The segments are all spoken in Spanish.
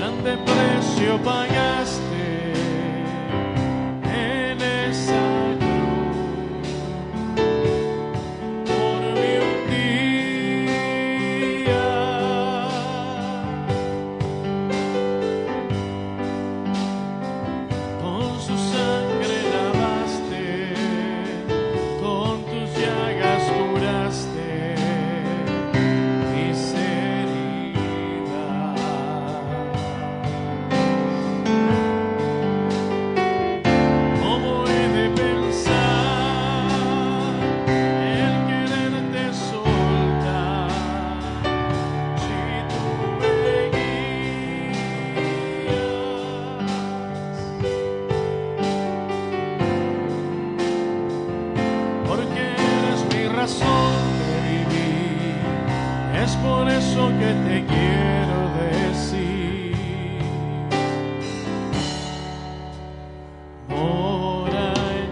grande precio pagaste en esa cruz por mí un día. Con su sangre lavaste, con tus llagas curaste mis heridas. ¿Cómo he de pensar el quererte soltar si tú me guías? Porque eres mi razón de vivir, es por eso que te quiero decir. Mora en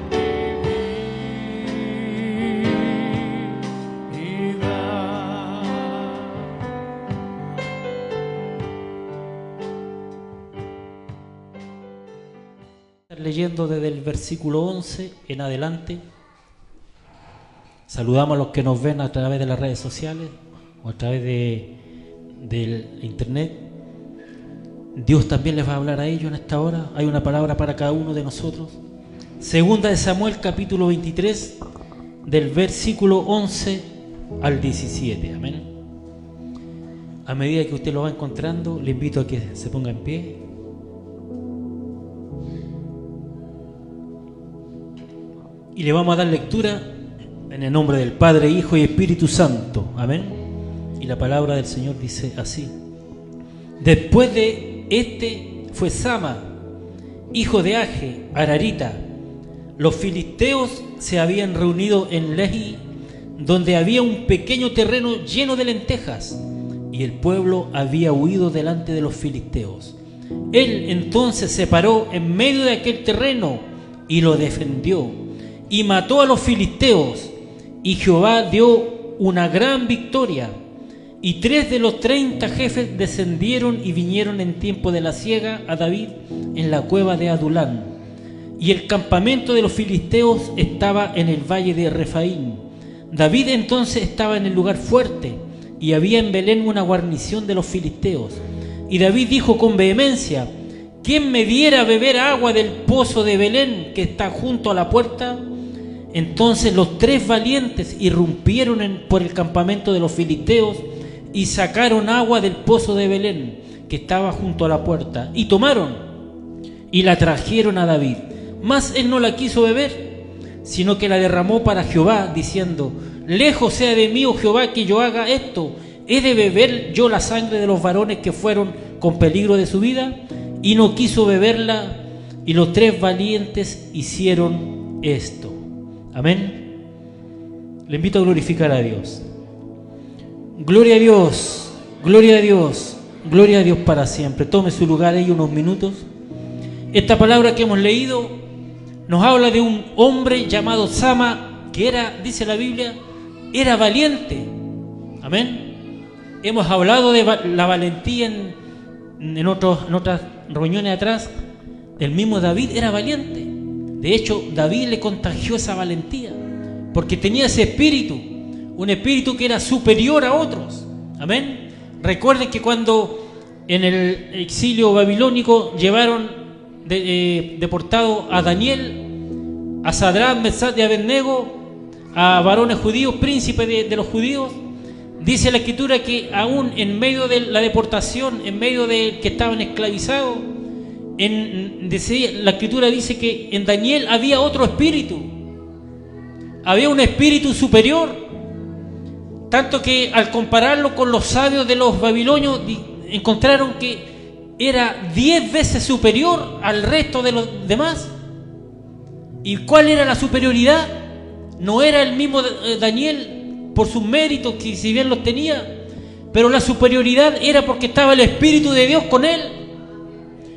mi vida. Leyendo desde el versículo 11 en adelante. Saludamos a los que nos ven a través de las redes sociales o a través del internet. Dios también les va a hablar a ellos en esta hora. Hay una palabra para cada uno de nosotros. Segunda de Samuel, capítulo 23, del versículo 11 al 17. Amén. A medida que usted lo va encontrando, le invito a que se ponga en pie. Y le vamos a dar lectura en el nombre del Padre, Hijo y Espíritu Santo. Amén. Y la palabra del Señor dice así. Después de este fue Sama, hijo de Age, Ararita. Los filisteos se habían reunido en Lehi, donde había un pequeño terreno lleno de lentejas, y el pueblo había huido delante de los filisteos. Él entonces se paró en medio de aquel terreno y lo defendió, y mató a los filisteos, y Jehová dio una gran victoria. Y 3 de los 30 jefes descendieron y vinieron en tiempo de la siega a David en la cueva de Adulán. Y el campamento de los filisteos estaba en el valle de Refaín. David entonces estaba en el lugar fuerte, y había en Belén una guarnición de los filisteos. Y David dijo con vehemencia: ¿quién me diera a beber agua del pozo de Belén que está junto a la puerta? Entonces los 3 valientes irrumpieron por el campamento de los filisteos y sacaron agua del pozo de Belén que estaba junto a la puerta, y tomaron y la trajeron a David. Mas él no la quiso beber, sino que la derramó para Jehová, diciendo: lejos sea de mí, oh Jehová, que yo haga esto. ¿He de beber yo la sangre de los varones que fueron con peligro de su vida? Y no quiso beberla, y los 3 valientes hicieron esto. Amén. Le invito a glorificar a Dios. Gloria a Dios, gloria a Dios, gloria a Dios para siempre. Tome su lugar ahí unos minutos. Esta palabra que hemos leído nos habla de un hombre llamado Sama, que era, dice la Biblia, era valiente. Amén. Hemos hablado de la valentía en otras reuniones atrás. El mismo David era valiente. De hecho, David le contagió esa valentía, porque tenía ese espíritu, un espíritu que era superior a otros. Amén. Recuerden que cuando en el exilio babilónico llevaron deportado a Daniel, a Sadrach, Mesach y Abednego, a varones judíos, príncipes de los judíos, dice la Escritura que aún en medio de la deportación, en medio de que estaban esclavizados, la Escritura dice que en Daniel había otro espíritu, había un espíritu superior, tanto que al compararlo con los sabios de los babilonios encontraron que era 10 veces superior al resto de los demás. ¿Y cuál era la superioridad? No era el mismo Daniel por sus méritos, que si bien los tenía, pero la superioridad era porque estaba el Espíritu de Dios con él.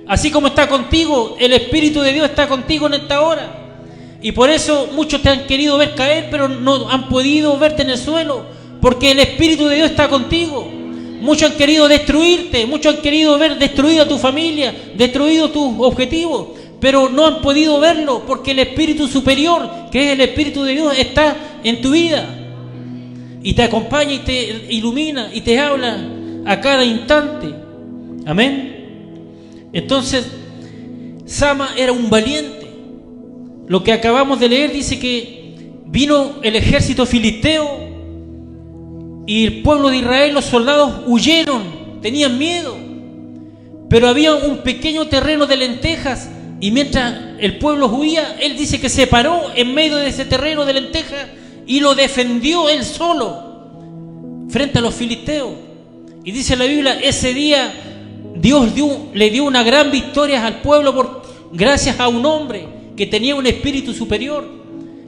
Así como está contigo, el Espíritu de Dios está contigo en esta hora. Y por eso muchos te han querido ver caer, pero no han podido verte en el suelo, porque el Espíritu de Dios está contigo. muchos han querido destruirte, muchos han querido ver destruida tu familia, destruido tus objetivos, pero no han podido verlo porque el Espíritu Superior, que es el Espíritu de Dios, está en tu vida y te acompaña y te ilumina y te habla a cada instante. Amén. Entonces, Sama era un valiente. Lo que acabamos de leer dice que vino el ejército filisteo y el pueblo de Israel, los soldados huyeron, tenían miedo, pero había un pequeño terreno de lentejas y mientras el pueblo huía, él dice que se paró en medio de ese terreno de lentejas y lo defendió él solo frente a los filisteos. Y dice la Biblia, ese día Dios le dio una gran victoria al pueblo gracias a un hombre que tenía un espíritu superior,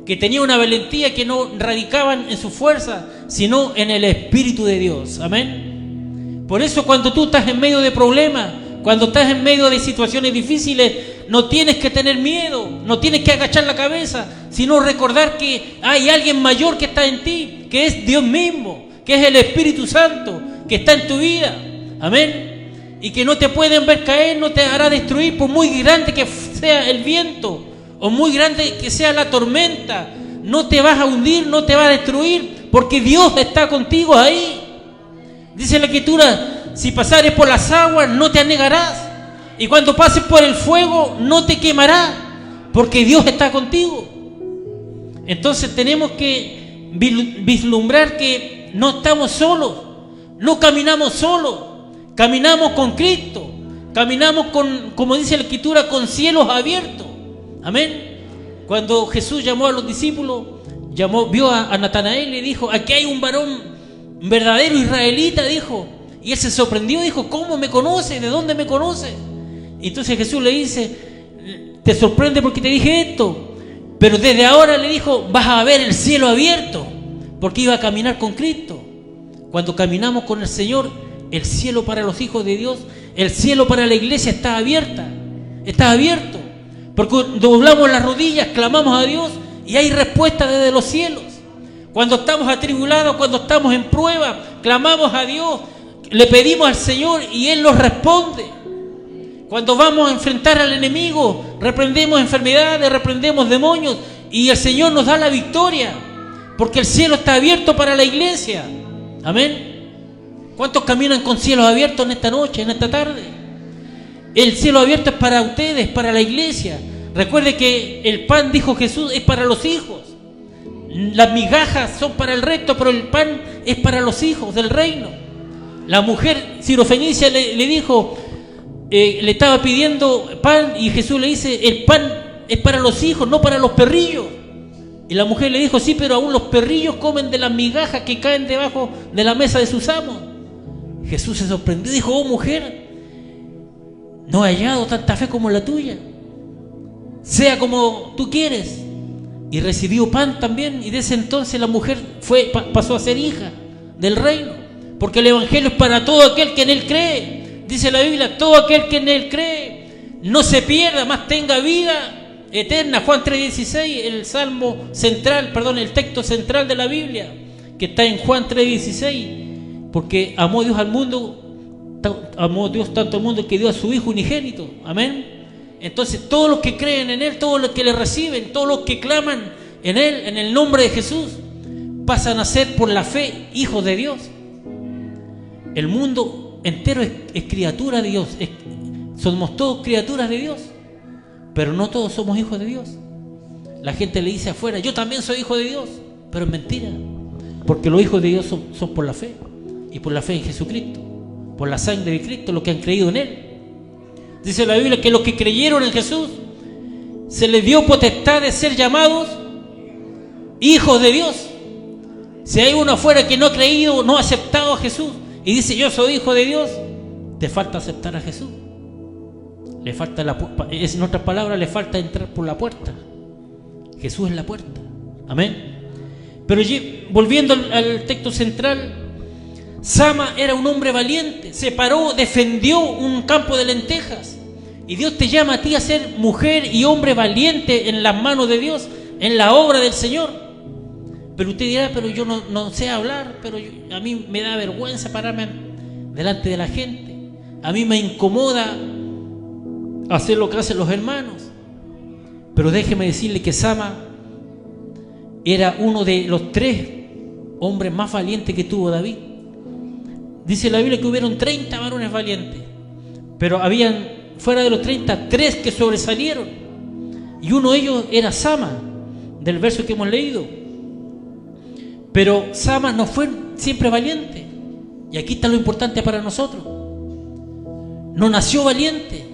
que tenía una valentía que no radicaban en su fuerza, sino en el Espíritu de Dios. Amén. Por eso cuando tú estás en medio de problemas, cuando estás en medio de situaciones difíciles, no tienes que tener miedo, no tienes que agachar la cabeza, sino recordar que hay alguien mayor que está en ti, que es Dios mismo, que es el Espíritu Santo, que está en tu vida. Amén. Y que no te pueden ver caer, no te hará destruir, por muy grande que sea el viento, o muy grande que sea la tormenta, no te vas a hundir, no te va a destruir, porque Dios está contigo ahí. Dice la Escritura, si pasares por las aguas no te anegarás, y cuando pases por el fuego no te quemará, porque Dios está contigo. Entonces tenemos que vislumbrar que no estamos solos, no caminamos solos, caminamos con Cristo, caminamos con, como dice la Escritura, con cielos abiertos. Amén. Cuando Jesús llamó a los discípulos, vio a Natanael y le dijo, aquí hay un varón verdadero israelita, dijo. Y él se sorprendió, dijo, ¿cómo me conoce? ¿De dónde me conoce? Y entonces Jesús le dice, te sorprende porque te dije esto, pero desde ahora, le dijo, vas a ver el cielo abierto, porque iba a caminar con Cristo. Cuando caminamos con el Señor, el cielo para los hijos de Dios, el cielo para la iglesia está abierto, porque doblamos las rodillas, clamamos a Dios y hay respuesta desde los cielos. Cuando estamos atribulados, cuando estamos en prueba, clamamos a Dios, le pedimos al Señor y Él nos responde. Cuando vamos a enfrentar al enemigo, reprendemos enfermedades, reprendemos demonios y el Señor nos da la victoria, porque el cielo está abierto para la iglesia. Amén. ¿Cuántos caminan con cielos abiertos en esta noche, en esta tarde? El cielo abierto es para ustedes, para la iglesia. Recuerde que el pan, dijo Jesús, es para los hijos. Las migajas son para el resto, pero el pan es para los hijos del reino. La mujer sirofenicia le dijo, le estaba pidiendo pan y Jesús le dice, el pan es para los hijos, no para los perrillos. Y la mujer le dijo, sí, pero aún los perrillos comen de las migajas que caen debajo de la mesa de sus amos. Jesús se sorprendió y dijo, oh mujer, no he hallado tanta fe como la tuya, sea como tú quieres. Y recibió pan también, y desde entonces la mujer pasó a ser hija del reino, porque el evangelio es para todo aquel que en él cree. Dice la Biblia, todo aquel que en él cree no se pierda, más tenga vida eterna. Juan 3:16, el salmo central, el texto central de la Biblia, que está en Juan 3:16, porque amó Dios al mundo, amó Dios tanto al mundo que dio a su Hijo unigénito. Amén. Entonces todos los que creen en Él, todos los que le reciben, todos los que claman en Él, en el nombre de Jesús, pasan a ser por la fe hijos de Dios. El mundo entero es criatura de Dios, somos todos criaturas de Dios, pero no todos somos hijos de Dios. La gente le dice afuera, yo también soy hijo de Dios, pero es mentira, porque los hijos de Dios son por la fe, y por la fe en Jesucristo, por la sangre de Cristo, los que han creído en Él. Dice la Biblia que los que creyeron en Jesús se les dio potestad de ser llamados hijos de Dios. Si hay uno afuera que no ha creído, no ha aceptado a Jesús y dice yo soy hijo de Dios, te falta aceptar a Jesús. Le falta en otras palabras, le falta entrar por la puerta. Jesús es la puerta. Amén. Pero volviendo al texto central, Sama era un hombre valiente, se paró, defendió un campo de lentejas. Y Dios te llama a ti a ser mujer y hombre valiente en las manos de Dios, en la obra del Señor. Pero usted dirá, pero yo no sé hablar, pero a mí me da vergüenza pararme delante de la gente. A mí me incomoda hacer lo que hacen los hermanos. Pero déjeme decirle que Sama era uno de los 3 hombres más valientes que tuvo David. Dice la Biblia que hubieron 30 varones valientes, pero habían, fuera de los 30, 3 que sobresalieron. Y uno de ellos era Sama, del verso que hemos leído. Pero Sama no fue siempre valiente. Y aquí está lo importante para nosotros. No nació valiente,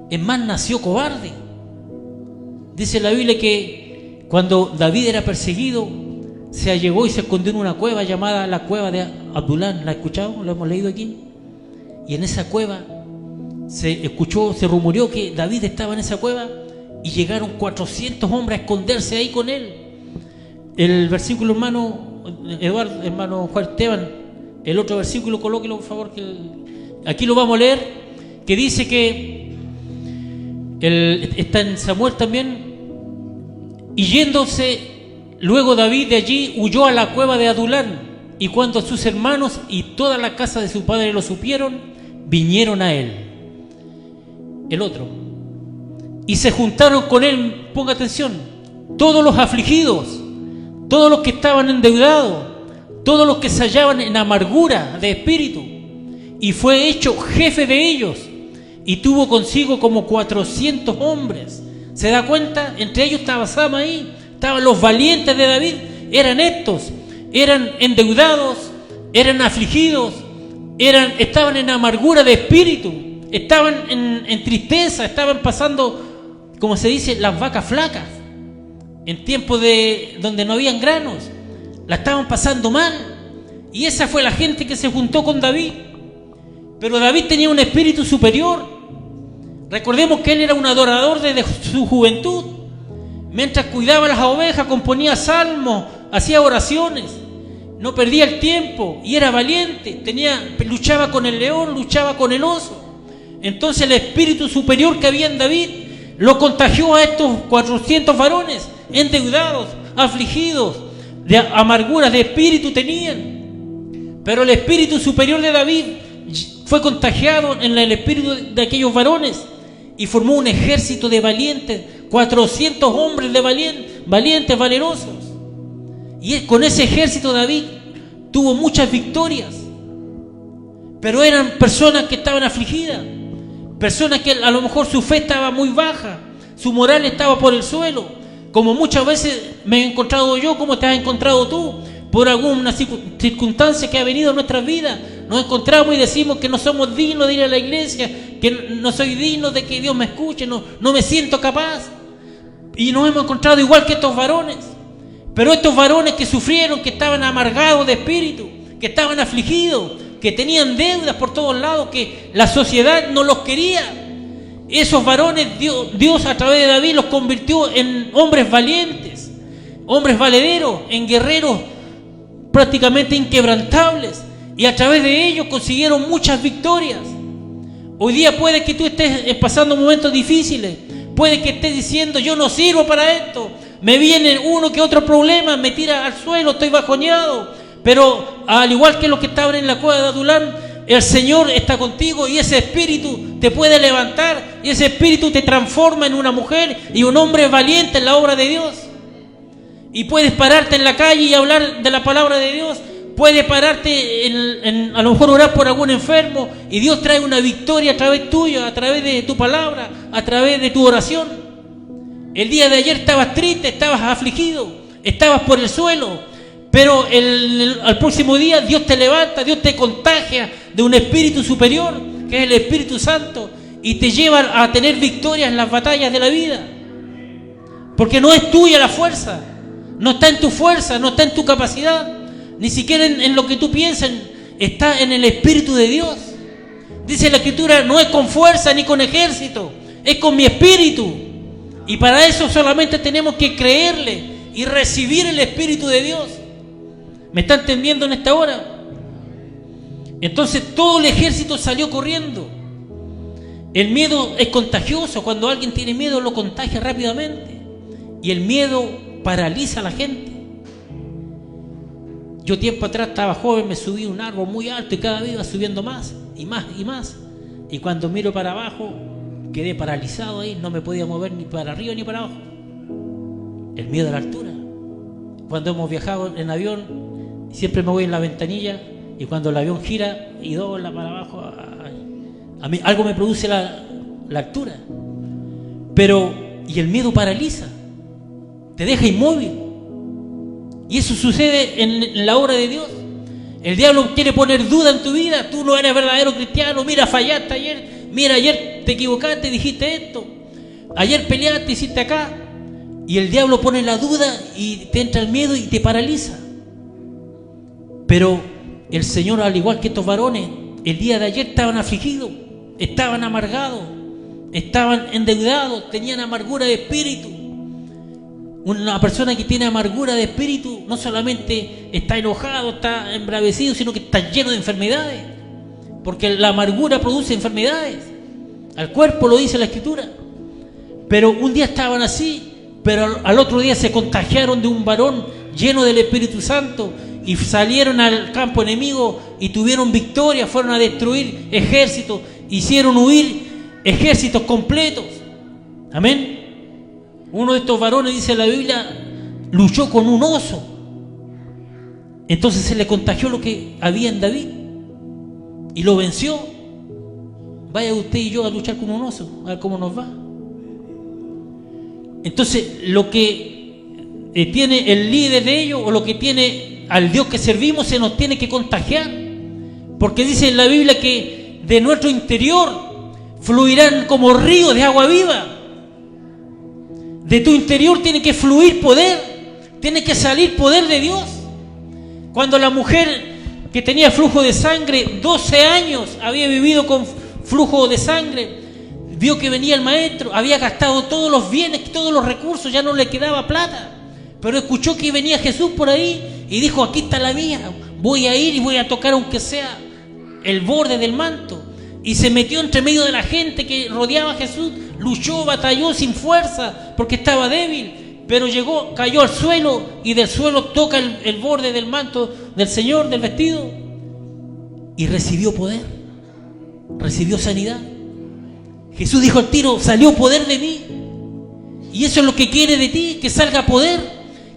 es más, nació cobarde. Dice la Biblia que cuando David era perseguido, se allegó y se escondió en una cueva llamada la cueva de Adulán. ¿La escuchamos? ¿Lo hemos leído aquí? Y en esa cueva se rumoreó que David estaba en esa cueva y llegaron 400 hombres a esconderse ahí con él. El versículo, hermano Eduardo, hermano Juan Esteban, el otro versículo, colóquelo por favor, que aquí lo vamos a leer, que dice que está en Samuel también. Y yéndose luego David de allí, huyó a la cueva de Adulán, y cuando sus hermanos y toda la casa de su padre lo supieron, vinieron a él. El otro. Y se juntaron con él, ponga atención, todos los afligidos, todos los que estaban endeudados, todos los que se hallaban en amargura de espíritu, y fue hecho jefe de ellos, y tuvo consigo como 400 hombres. ¿Se da cuenta? Entre ellos estaba Sama ahí, estaban los valientes de David, eran estos, eran endeudados, eran afligidos, estaban en amargura de espíritu, estaban en tristeza, estaban pasando, como se dice, las vacas flacas, en tiempos donde no habían granos, la estaban pasando mal. Y esa fue la gente que se juntó con David. Pero David tenía un espíritu superior. Recordemos que él era un adorador desde su juventud. Mientras cuidaba las ovejas, componía salmos, hacía oraciones, no perdía el tiempo y era valiente. Luchaba con el león, luchaba con el oso. Entonces el espíritu superior que había en David lo contagió a estos 400 varones, endeudados, afligidos, de amargura de espíritu tenían. Pero el espíritu superior de David fue contagiado en el espíritu de aquellos varones y formó un ejército de valientes, 400 hombres de valientes, valerosos. Y con ese ejército David tuvo muchas victorias. Pero eran personas que estaban afligidas, personas que a lo mejor su fe estaba muy baja, su moral estaba por el suelo, como muchas veces me he encontrado yo, como te has encontrado tú, por alguna circunstancia que ha venido a nuestras vidas. Nos encontramos y decimos que no somos dignos de ir a la iglesia, que no soy digno de que Dios me escuche, no me siento capaz. Y nos hemos encontrado igual que estos varones. Pero estos varones que sufrieron, que estaban amargados de espíritu, que estaban afligidos, que tenían deudas por todos lados, que la sociedad no los quería, esos varones Dios a través de David los convirtió en hombres valientes, hombres valederos, en guerreros prácticamente inquebrantables, y a través de ellos consiguieron muchas victorias. Hoy día puede que tú estés pasando momentos difíciles, puede que estés diciendo: yo no sirvo para esto, me viene uno que otro problema, me tira al suelo, estoy bajoneado. Pero al igual que los que estaban en la cueva de Adulán, el Señor está contigo, y ese espíritu te puede levantar, y ese espíritu te transforma en una mujer y un hombre valiente en la obra de Dios. Y puedes pararte en la calle y hablar de la palabra de Dios. Puedes pararte a lo mejor orar por algún enfermo, y Dios trae una victoria a través tuya, a través de tu palabra, a través de tu oración. El día de ayer estabas triste, estabas afligido, estabas por el suelo, pero al próximo día Dios te levanta, Dios te contagia de un espíritu superior, que es el Espíritu Santo, y te lleva a tener victorias en las batallas de la vida. Porque no es tuya la fuerza, no está en tu fuerza, no está en tu capacidad, ni siquiera en lo que tú piensas, está en el Espíritu de Dios. Dice la Escritura: no es con fuerza ni con ejército, es con mi Espíritu. Y para eso solamente tenemos que creerle y recibir el Espíritu de Dios. ¿Me está entendiendo en esta hora? Entonces todo el ejército salió corriendo. El miedo es contagioso. Cuando alguien tiene miedo, lo contagia rápidamente. Y el miedo paraliza a la gente. Yo tiempo atrás estaba joven, me subí a un árbol muy alto y cada vez iba subiendo más. y más y más. Y cuando miro para abajo, quedé paralizado ahí, no me podía mover ni para arriba ni para abajo. El miedo a la altura. Cuando hemos viajado en avión, siempre me voy en la ventanilla y cuando el avión gira y dobla para abajo, a mí algo me produce la altura. Pero, y el miedo paraliza, te deja inmóvil. Y eso sucede en la obra de Dios. El diablo quiere poner duda en tu vida. Tú no eres verdadero cristiano. Mira, fallaste ayer. Mira, ayer te equivocaste, dijiste esto. Ayer peleaste, hiciste acá. Y el diablo pone la duda y te entra el miedo y te paraliza. Pero el Señor, al igual que estos varones, el día de ayer estaban afligidos, estaban amargados, estaban endeudados, tenían amargura de espíritu. Una persona que tiene amargura de espíritu no solamente está enojado, está embravecido, sino que está lleno de enfermedades. Porque la amargura produce enfermedades. Al cuerpo lo dice la Escritura. Pero un día estaban así, pero al otro día se contagiaron de un varón lleno del Espíritu Santo y salieron al campo enemigo y tuvieron victoria, fueron a destruir ejércitos, hicieron huir ejércitos completos. Amén. Uno de estos varones, dice la Biblia, luchó con un oso. Entonces se le contagió lo que había en David y lo venció. Vaya usted y yo a luchar con un oso, a ver cómo nos va. Entonces, lo que tiene el líder de ellos o lo que tiene al Dios que servimos se nos tiene que contagiar. Porque dice en la Biblia que de nuestro interior fluirán como ríos de agua viva. De tu interior tiene que fluir poder, tiene que salir poder de Dios. Cuando la mujer que tenía flujo de sangre, 12 años había vivido con flujo de sangre, vio que venía el maestro, había gastado todos los bienes, todos los recursos, ya no le quedaba plata, pero escuchó que venía Jesús por ahí y dijo: aquí está la mía, voy a ir y voy a tocar aunque sea el borde del manto. Y se metió entre medio de la gente que rodeaba a Jesús, luchó, batalló sin fuerza porque estaba débil, pero llegó, cayó al suelo y del suelo toca el borde del manto del Señor, del vestido, y recibió poder, recibió sanidad. Jesús dijo al tiro: salió poder de mí. Y eso es lo que quiere de ti, que salga poder,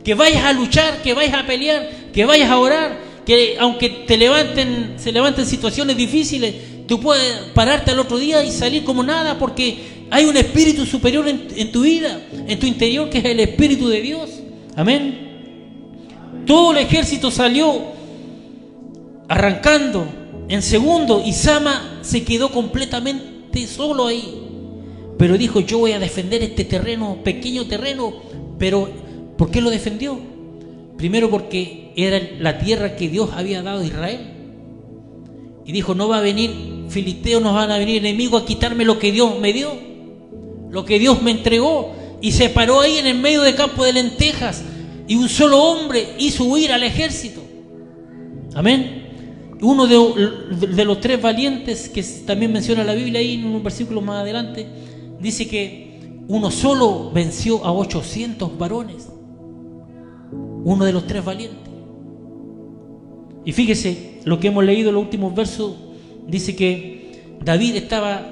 que vayas a luchar, que vayas a pelear, que vayas a orar, que aunque se levanten situaciones difíciles, tú puedes pararte al otro día y salir como nada, porque hay un espíritu superior en tu vida, en tu interior, que es el Espíritu de Dios. Amén. Todo el ejército salió arrancando en segundo y Sama se quedó completamente solo ahí. Pero dijo: yo voy a defender este terreno, pequeño terreno. Pero ¿por qué lo defendió? Primero porque era la tierra que Dios había dado a Israel. Y dijo: no va a venir filisteos, no van a venir enemigos a quitarme lo que Dios me dio, lo que Dios me entregó. Y se paró ahí en el medio del campo de lentejas y un solo hombre hizo huir al ejército. Amén. Uno de los 3 valientes que también menciona la Biblia ahí en un versículo más adelante, dice que uno solo venció a 800 varones. Uno de los 3 valientes. Y fíjese lo que hemos leído en los últimos versos. Dice que David estaba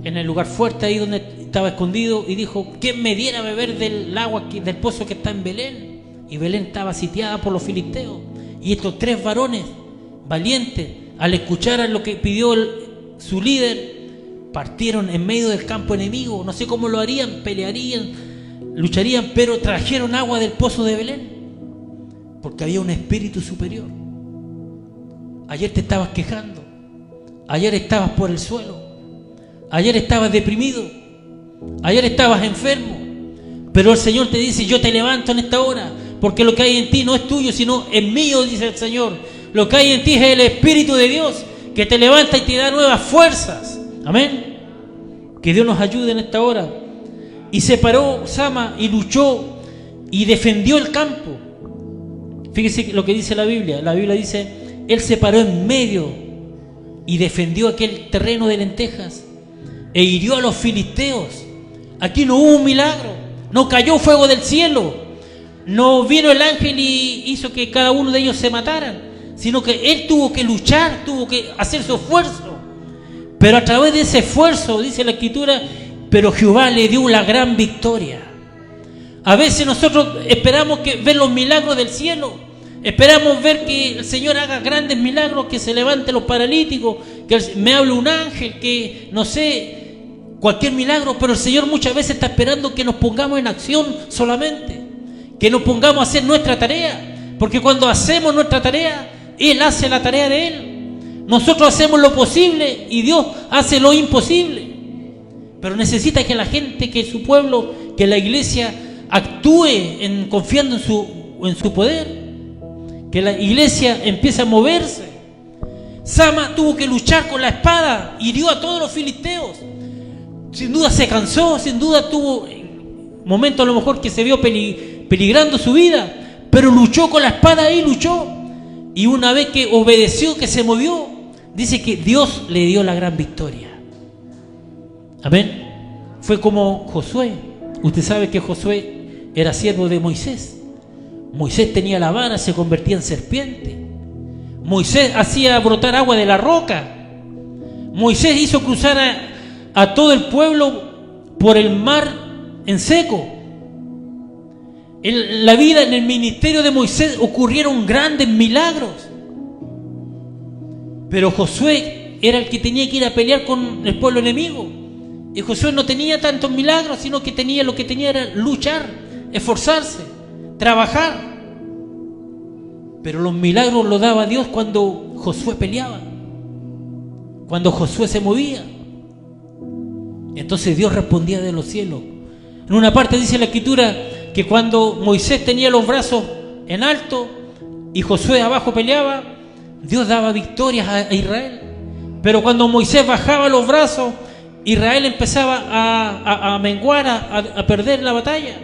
en el lugar fuerte, ahí donde estaba escondido, y dijo: ¿quién me diera a beber del agua, del pozo que está en Belén? Y Belén estaba sitiada por los filisteos. Y estos 3 varones valientes, al escuchar lo que pidió su líder, partieron en medio del campo enemigo. No sé cómo lo harían, pelearían, lucharían, pero trajeron agua del pozo de Belén, porque había un espíritu superior. Ayer te estabas quejando, ayer estabas por el suelo, ayer estabas deprimido, ayer estabas enfermo, pero el Señor te dice: yo te levanto en esta hora, porque lo que hay en ti no es tuyo, sino es mío, dice el Señor. Lo que hay en ti es el Espíritu de Dios, que te levanta y te da nuevas fuerzas. Amén. Que Dios nos ayude en esta hora. Y se paró Sama y luchó y defendió el campo. Fíjese lo que dice la Biblia. La Biblia dice: él se paró en medio y defendió aquel terreno de lentejas e hirió a los filisteos. Aquí no hubo un milagro, no cayó fuego del cielo, no vino el ángel y hizo que cada uno de ellos se mataran, sino que él tuvo que luchar, tuvo que hacer su esfuerzo. Pero a través de ese esfuerzo, dice la Escritura, pero Jehová le dio la gran victoria. A veces nosotros esperamos ver los milagros del cielo. Esperamos ver que el Señor haga grandes milagros, que se levanten los paralíticos, que me hable un ángel, que no sé, cualquier milagro. Pero el Señor muchas veces está esperando que nos pongamos en acción solamente, que nos pongamos a hacer nuestra tarea. Porque cuando hacemos nuestra tarea, Él hace la tarea de Él. Nosotros hacemos lo posible y Dios hace lo imposible. Pero necesita que la gente, que su pueblo, que la iglesia actúe confiando en su poder. Que la iglesia empiece a moverse. Sama tuvo que luchar con la espada, hirió a todos los filisteos. Sin duda se cansó, sin duda tuvo momentos a lo mejor que se vio peligrando su vida, pero luchó con la espada ahí, luchó. Y una vez que obedeció, que se movió, dice que Dios le dio la gran victoria. Amén. Fue como Josué. Usted sabe que Josué era siervo de Moisés. Moisés tenía la vara, se convertía en serpiente. Moisés hacía brotar agua de la roca. Moisés hizo cruzar a todo el pueblo por el mar en seco. En la vida, en el ministerio de Moisés ocurrieron grandes milagros. Pero Josué era el que tenía que ir a pelear con el pueblo enemigo. Y Josué no tenía tantos milagros, sino que lo que tenía era luchar, esforzarse, trabajar. Pero los milagros los daba Dios cuando Josué peleaba, cuando Josué se movía. Entonces Dios respondía de los cielos. En una parte dice la Escritura que cuando Moisés tenía los brazos en alto y Josué abajo peleaba, Dios daba victorias a Israel. Pero cuando Moisés bajaba los brazos, Israel empezaba a menguar, a perder la batalla.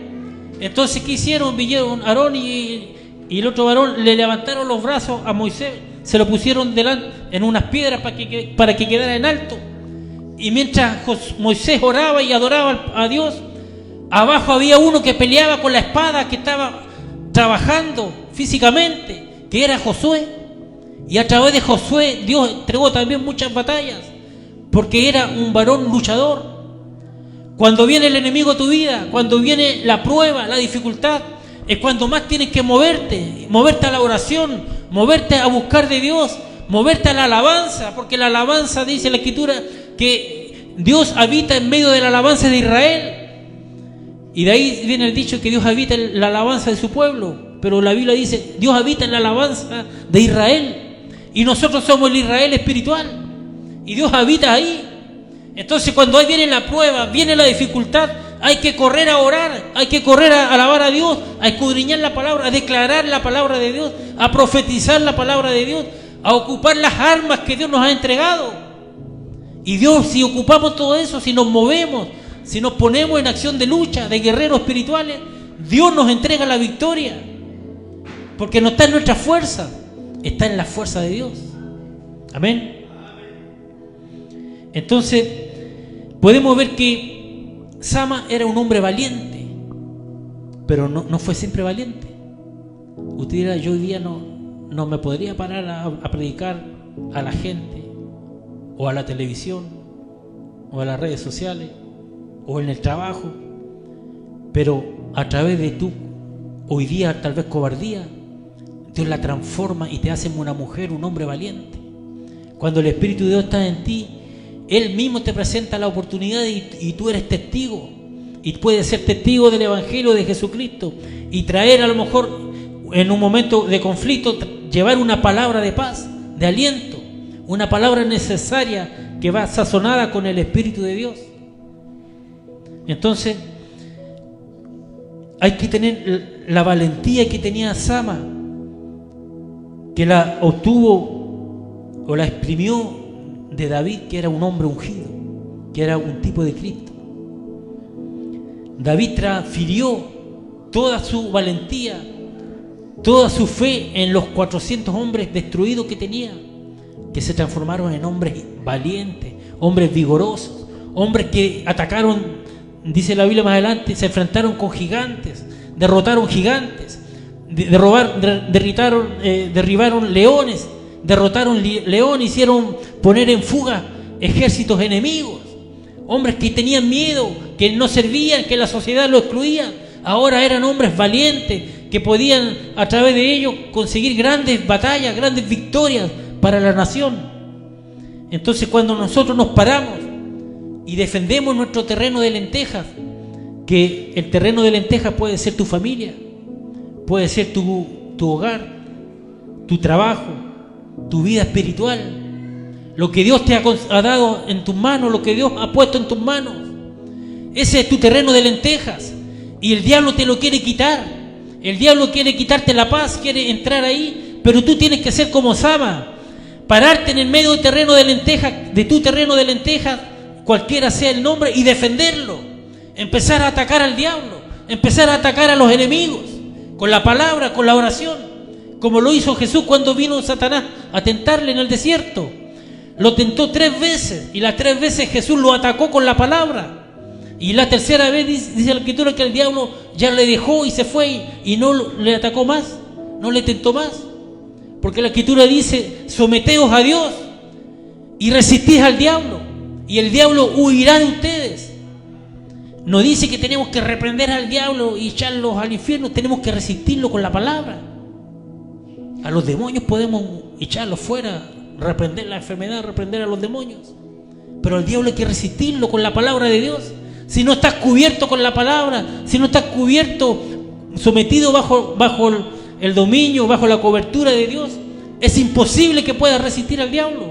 Entonces, ¿qué hicieron? Vinieron Aarón y el otro varón, le levantaron los brazos a Moisés, se lo pusieron delante en unas piedras para que quedara en alto. Y mientras Moisés oraba y adoraba a Dios, abajo había uno que peleaba con la espada, que estaba trabajando físicamente, que era Josué. Y a través de Josué Dios entregó también muchas batallas, porque era un varón luchador. Cuando viene el enemigo a tu vida, cuando viene la prueba, la dificultad, es cuando más tienes que moverte a la oración, moverte a buscar de Dios, moverte a la alabanza, porque la alabanza, dice la Escritura, que Dios habita en medio de la alabanza de Israel. Y de ahí viene el dicho que Dios habita en la alabanza de su pueblo. Pero la Biblia dice, Dios habita en la alabanza de Israel. Y nosotros somos el Israel espiritual. Y Dios habita ahí. Entonces cuando ahí viene la prueba, viene la dificultad, hay que correr a orar, hay que correr a alabar a Dios, a escudriñar la palabra, a declarar la palabra de Dios, a profetizar la palabra de Dios, a ocupar las armas que Dios nos ha entregado. Y Dios, si ocupamos todo eso, si nos movemos, si nos ponemos en acción de lucha, de guerreros espirituales, Dios nos entrega la victoria. Porque no está en nuestra fuerza, está en la fuerza de Dios. Amén. Entonces, podemos ver que Sama era un hombre valiente, pero no fue siempre valiente. Usted dirá, yo hoy día no me podría parar a predicar a la gente, o a la televisión, o a las redes sociales, o en el trabajo, pero a través de tu hoy día tal vez cobardía, Dios la transforma y te hace una mujer, un hombre valiente. Cuando el Espíritu de Dios está en ti, Él mismo te presenta la oportunidad y tú eres testigo. Y puedes ser testigo del Evangelio de Jesucristo y traer, a lo mejor en un momento de conflicto, llevar una palabra de paz, de aliento, una palabra necesaria que va sazonada con el Espíritu de Dios. Entonces, hay que tener la valentía que tenía Sama, que la obtuvo o la exprimió de David, que era un hombre ungido, que era un tipo de Cristo. David transfirió toda su valentía, toda su fe en los 400 hombres destruidos que tenía, que se transformaron en hombres valientes, hombres vigorosos, hombres que atacaron, dice la Biblia más adelante, se enfrentaron con gigantes, derrotaron gigantes, derribaron leones, derrotaron león, hicieron poner en fuga ejércitos enemigos, hombres que tenían miedo, que no servían, que la sociedad lo excluía. Ahora eran hombres valientes que podían a través de ellos conseguir grandes batallas, grandes victorias para la nación. Entonces, cuando nosotros nos paramos y defendemos nuestro terreno de lentejas, que el terreno de lentejas puede ser tu familia, puede ser tu hogar, tu trabajo, tu vida espiritual, lo que Dios te ha dado en tus manos, lo que Dios ha puesto en tus manos. Ese es tu terreno de lentejas y el diablo te lo quiere quitar. El diablo quiere quitarte la paz, quiere entrar ahí, pero tú tienes que ser como Sama, pararte en el medio del terreno de lentejas, de tu terreno de lentejas, cualquiera sea el nombre, y defenderlo. Empezar a atacar al diablo, empezar a atacar a los enemigos, con la palabra, con la oración, como lo hizo Jesús cuando vino Satanás a tentarle en el desierto. Lo tentó 3 veces y las 3 veces Jesús lo atacó con la palabra. Y la tercera vez dice la Escritura que el diablo ya le dejó y se fue y no le atacó más, no le tentó más. Porque la Escritura dice: someteos a Dios y resistid al diablo y el diablo huirá de ustedes. No dice que tenemos que reprender al diablo y echarlos al infierno, tenemos que resistirlo con la palabra. A los demonios podemos echarlos fuera, reprender la enfermedad, reprender a los demonios, pero al diablo hay que resistirlo con la palabra de Dios. Si no estás cubierto con la palabra, si no estás cubierto, sometido bajo el dominio, bajo la cobertura de Dios, es imposible que puedas resistir al diablo,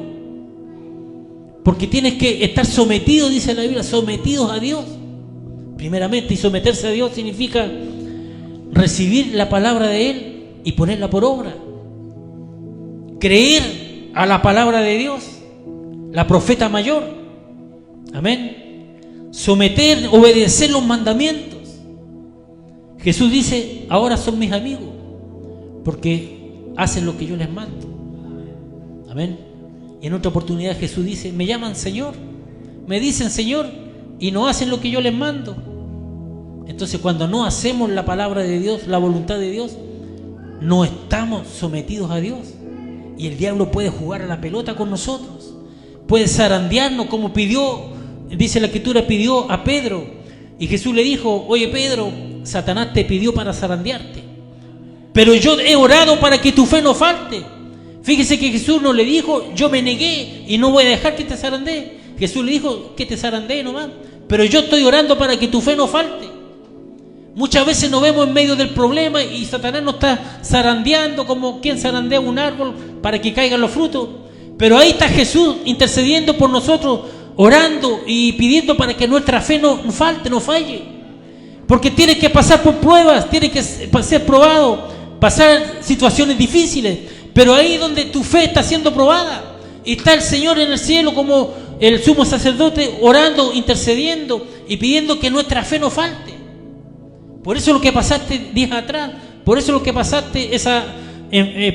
porque tienes que estar sometido, dice la Biblia, sometidos a Dios primeramente. Y someterse a Dios significa recibir la palabra de Él y ponerla por obra, creer a la palabra de Dios, la profeta mayor. Amén. Someter, obedecer los mandamientos. Jesús dice: ahora son mis amigos porque hacen lo que yo les mando. Amén. Y en otra oportunidad Jesús dice: me llaman Señor, me dicen Señor y no hacen lo que yo les mando. Entonces, cuando no hacemos la palabra de Dios, la voluntad de Dios, no estamos sometidos a Dios. Y el diablo puede jugar a la pelota con nosotros, puede zarandearnos, como dice la Escritura, pidió a Pedro. Y Jesús le dijo: oye Pedro, Satanás te pidió para zarandearte, pero yo he orado para que tu fe no falte. Fíjese que Jesús no le dijo: yo me negué y no voy a dejar que te zarandee. Jesús le dijo: que te zarandee nomás, pero yo estoy orando para que tu fe no falte. Muchas veces nos vemos en medio del problema y Satanás nos está zarandeando como quien zarandea un árbol para que caigan los frutos. Pero ahí está Jesús intercediendo por nosotros, orando y pidiendo para que nuestra fe no falte, no falle. Porque tiene que pasar por pruebas, tiene que ser probado, pasar situaciones difíciles. Pero ahí donde tu fe está siendo probada, está el Señor en el cielo como el sumo sacerdote, orando, intercediendo y pidiendo que nuestra fe no falte. Por eso lo que pasaste días atrás, por eso lo que pasaste, ese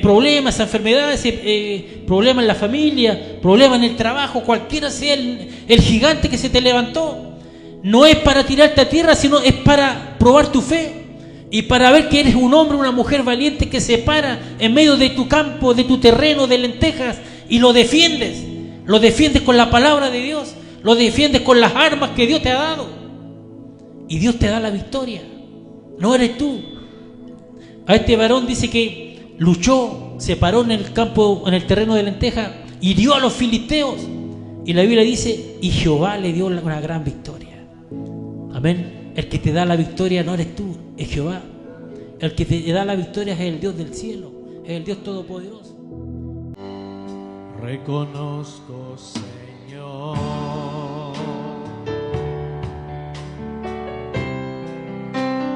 problema, esa enfermedad, ese problema en la familia, problema en el trabajo, cualquiera sea el gigante que se te levantó, no es para tirarte a tierra, sino es para probar tu fe y para ver que eres un hombre, una mujer valiente que se para en medio de tu campo, de tu terreno de lentejas y lo defiendes con la palabra de Dios, lo defiendes con las armas que Dios te ha dado y Dios te da la victoria. No eres tú. A este varón dice que luchó, se paró en el campo, en el terreno de lentejas, hirió a los filisteos. Y la Biblia dice: y Jehová le dio una gran victoria. Amén. El que te da la victoria no eres tú, es Jehová. El que te da la victoria es el Dios del cielo, es el Dios todopoderoso. Reconozco, Señor,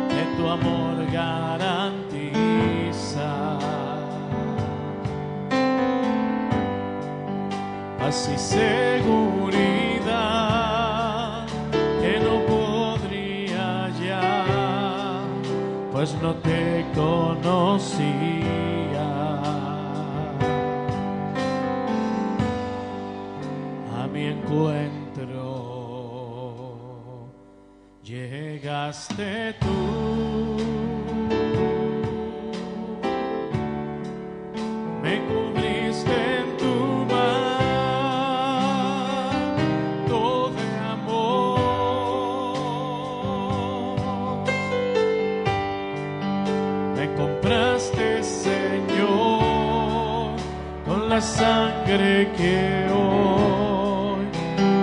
que tu amor garantiza paz y seguridad que no podría ya, pues no te conocía. A mi encuentro llegaste tú, me cubriste en tu la sangre que hoy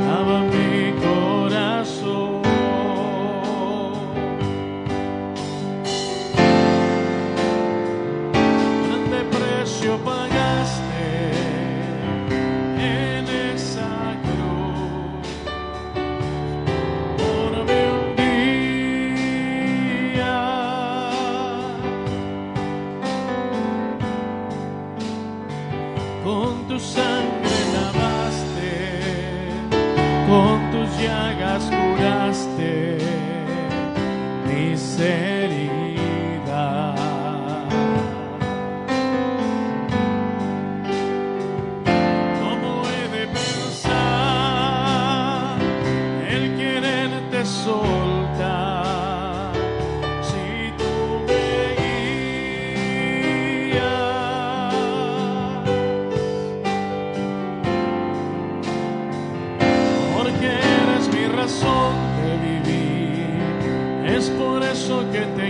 lava mi corazón. Grande precio pagaste en esa cruz por mí un día. Con tu sangre lavaste, con tus llagas curaste mis heridas. ¿Cómo he de pensar el quererte soltar si tú me guías? Porque eres mi razón de vivir, es por eso que te